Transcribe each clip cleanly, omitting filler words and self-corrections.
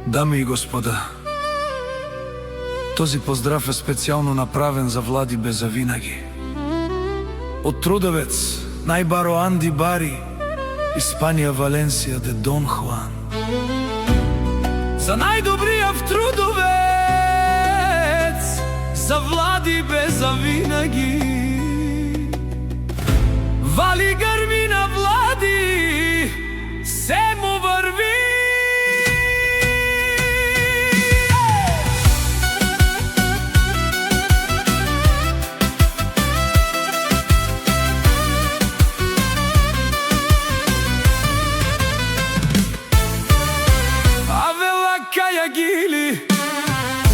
Дами и господа, този поздрав е специјално направен за Влади бе завинаги. Од Трудовец, најбаро Анди Бари, Испанија, Валенсија, де Дон Хуан. За најдобријав Трудовец, за Влади бе завинаги. Вали грми на Влади, се му врви.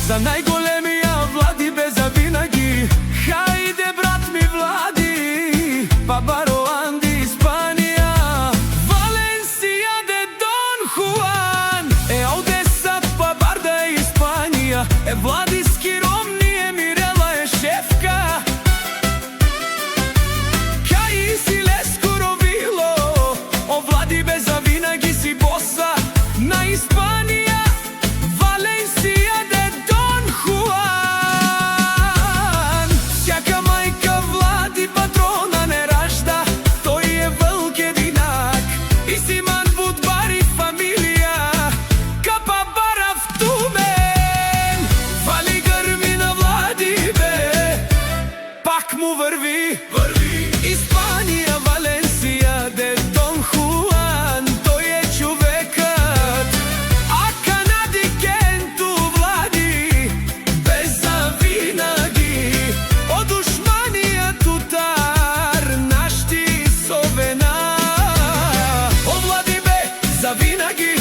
За најголемија Влади бе завинаги. Хајде брат ми Влади, па баро Анди Испанија, Валенсија де Дон Хуан, Одеса па Барда е Испанија, Влади скиромни е Мирела е шефка, кај си лескоро било, о Влади бе завинаги си боса на Испанија. Му върви, Испанија, Валенсија, де Дон Хуан, тој е човекот. А Канади Кенту Влади, без завинаги. Од душманија тутар, нашти совена. О Влади бе завинаги,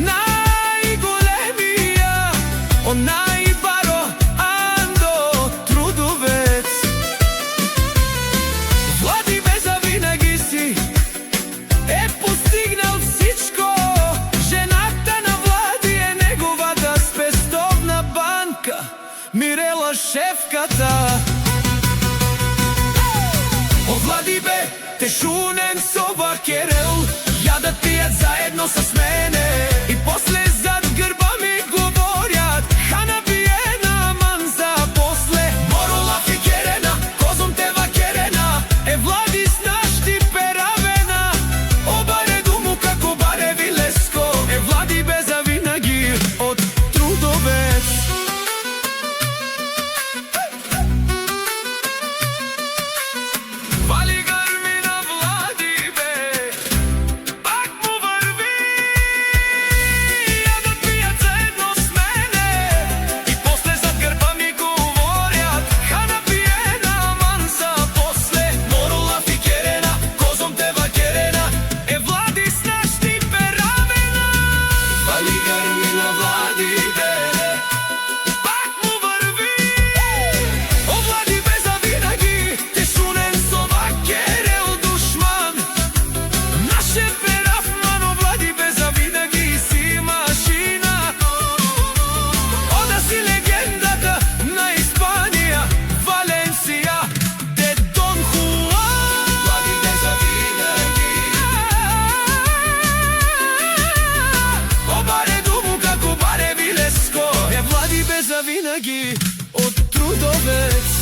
најголемија, о најбаро Андо Трудовец. Мирела шефката. О Влади бе тешунен со вакерел, јадат пијат заедно со мене и после зад грба ми говорјат хана пиена манза после морола фикерена, козом те вакерена, Влади снашти перавена, обаре думу како баре вилеско, Влади бе завинаги од Трудовец. Завинаги од Трудовец.